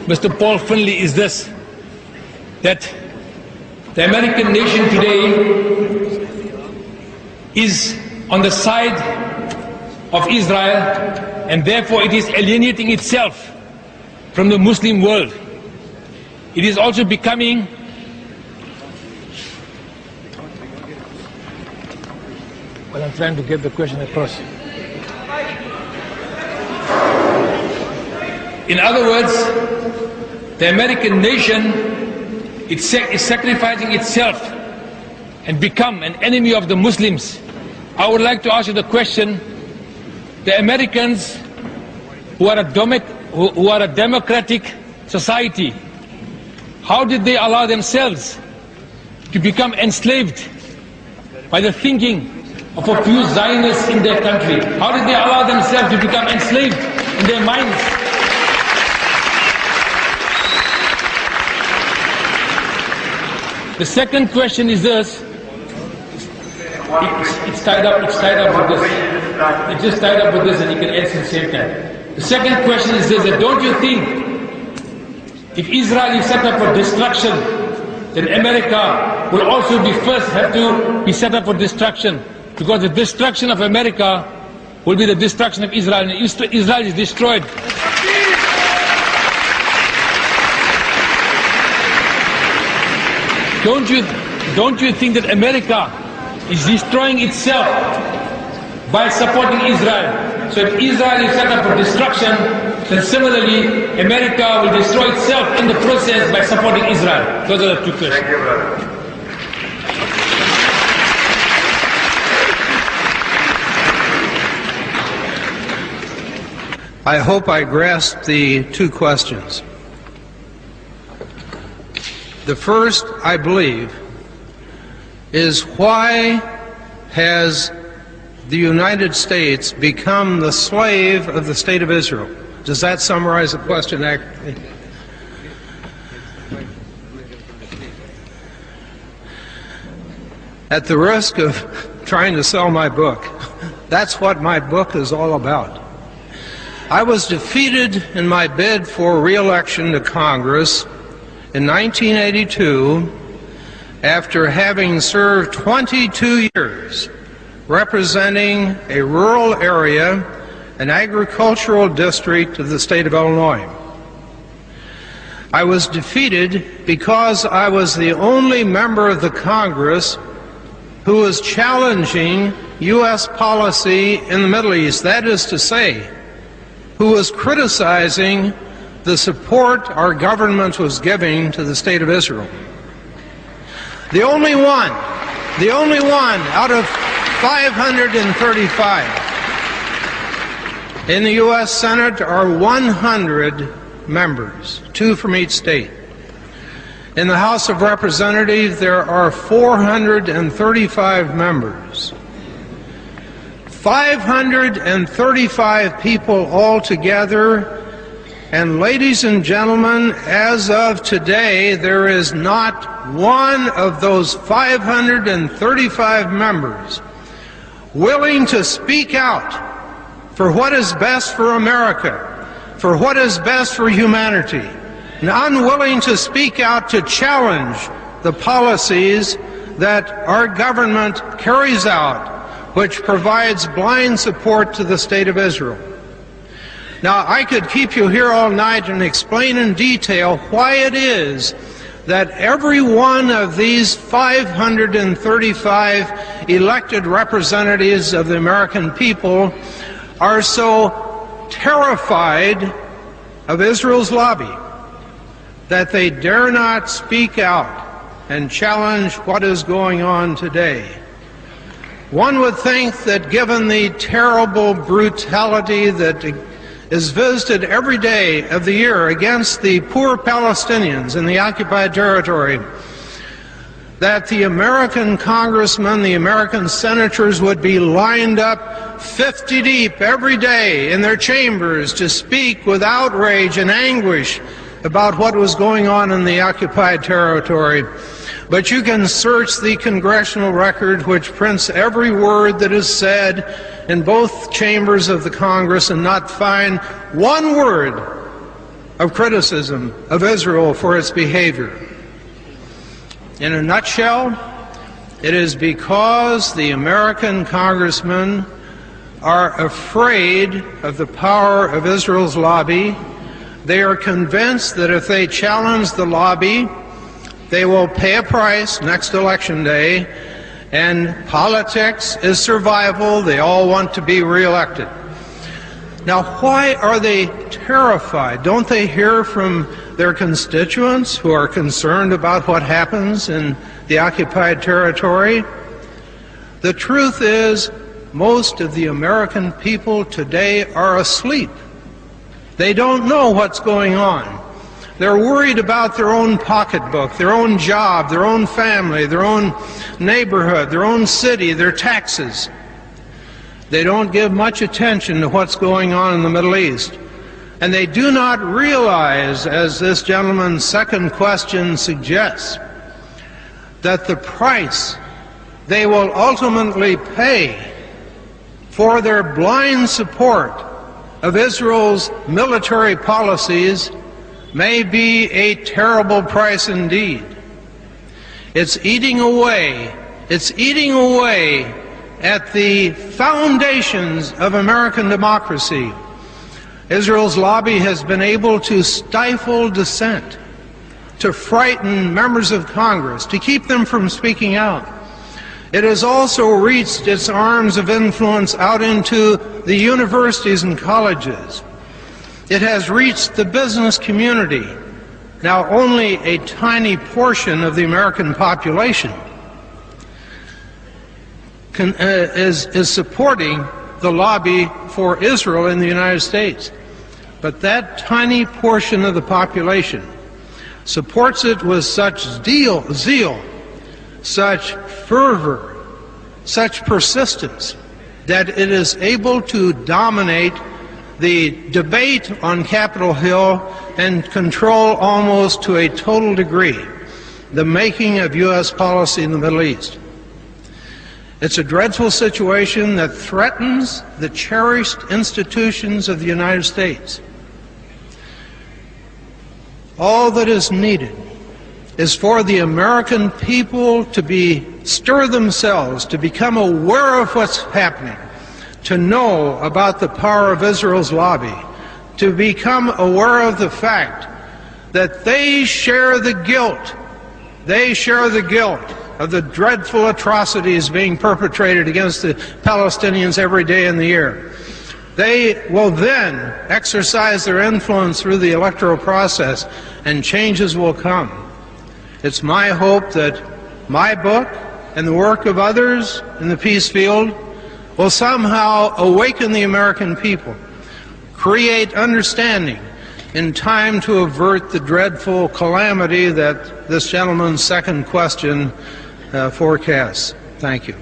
Mr. Paul Findlay, is this, that the American nation today is on the side of Israel, and therefore it is alienating itself from the Muslim world. It is also becoming well, I'm trying to get the question across. In other words, the American nation is sacrificing itself and become an enemy of the Muslims. I would like to ask you the question, the Americans who are a democratic society, how did they allow themselves to become enslaved by the thinking of a few Zionists in their country? How did they allow themselves to become enslaved in their minds? The second question is this. It's tied up with this. It's just tied up with this, and you can answer at the same time. The second question is this, that don't you think if Israel is set up for destruction, then America will also have to be set up for destruction? Because the destruction of America will be the destruction of Israel, and Israel is destroyed. Don't you think that America is destroying itself by supporting Israel? So if Israel is set up for destruction, then similarly America will destroy itself in the process by supporting Israel. Those are the two questions. Thank you, brother. I hope I grasped the two questions. The first, I believe, is why has the United States become the slave of the State of Israel? Does that summarize the question accurately? At the risk of trying to sell my book, that's what my book is all about. I was defeated in my bid for re-election to Congress in 1982 after having served 22 years representing a rural area, an agricultural district of the state of Illinois. I was defeated because I was the only member of the Congress who was challenging U.S. policy in the Middle East, that is to say, who was criticizing the support our government was giving to the State of Israel. The only one out of 535. In the U.S. Senate are 100 members, 2 from each state. In the House of Representatives, there are 435 members. 535 people altogether. And ladies and gentlemen, as of today, there is not one of those 535 members willing to speak out for what is best for America, for what is best for humanity, and unwilling to speak out to challenge the policies that our government carries out, which provides blind support to the State of Israel. Now, I could keep you here all night and explain in detail why it is that every one of these 535 elected representatives of the American people are so terrified of Israel's lobby that they dare not speak out and challenge what is going on today. One would think that given the terrible brutality that is visited every day of the year against the poor Palestinians in the occupied territory, that the American congressmen, the American senators would be lined up 50 deep every day in their chambers to speak with outrage and anguish about what was going on in the occupied territory. But you can search the congressional record, which prints every word that is said in both chambers of the Congress, and not find one word of criticism of Israel for its behavior. In a nutshell, it is because the American congressmen are afraid of the power of Israel's lobby. They are convinced that if they challenge the lobby, they will pay a price next election day, and politics is survival. They all want to be reelected. Now, why are they terrified? Don't they hear from their constituents who are concerned about what happens in the occupied territory? The truth is, most of the American people today are asleep. They don't know what's going on. They're worried about their own pocketbook, their own job, their own family, their own neighborhood, their own city, their taxes. They don't give much attention to what's going on in the Middle East. And they do not realize, as this gentleman's second question suggests, that the price they will ultimately pay for their blind support of Israel's military policies may be a terrible price indeed. It's eating away at the foundations of American democracy. Israel's lobby has been able to stifle dissent, to frighten members of Congress, to keep them from speaking out. It has also reached its arms of influence out into the universities and colleges. It has reached the business community. Now, only a tiny portion of the American population is supporting the lobby for Israel in the United States. But that tiny portion of the population supports it with such zeal, such fervor, such persistence, that it is able to dominate the debate on Capitol Hill and control almost to a total degree the making of U.S. policy in the Middle East. It's a dreadful situation that threatens the cherished institutions of the United States. All that is needed is for the American people to stir themselves, to become aware of what's happening, to know about the power of Israel's lobby, to become aware of the fact that they share the guilt. They share the guilt of the dreadful atrocities being perpetrated against the Palestinians every day in the year. They will then exercise their influence through the electoral process, and changes will come. It's my hope that my book and the work of others in the peace field will somehow awaken the American people, create understanding in time to avert the dreadful calamity that this gentleman's second question forecasts. Thank you.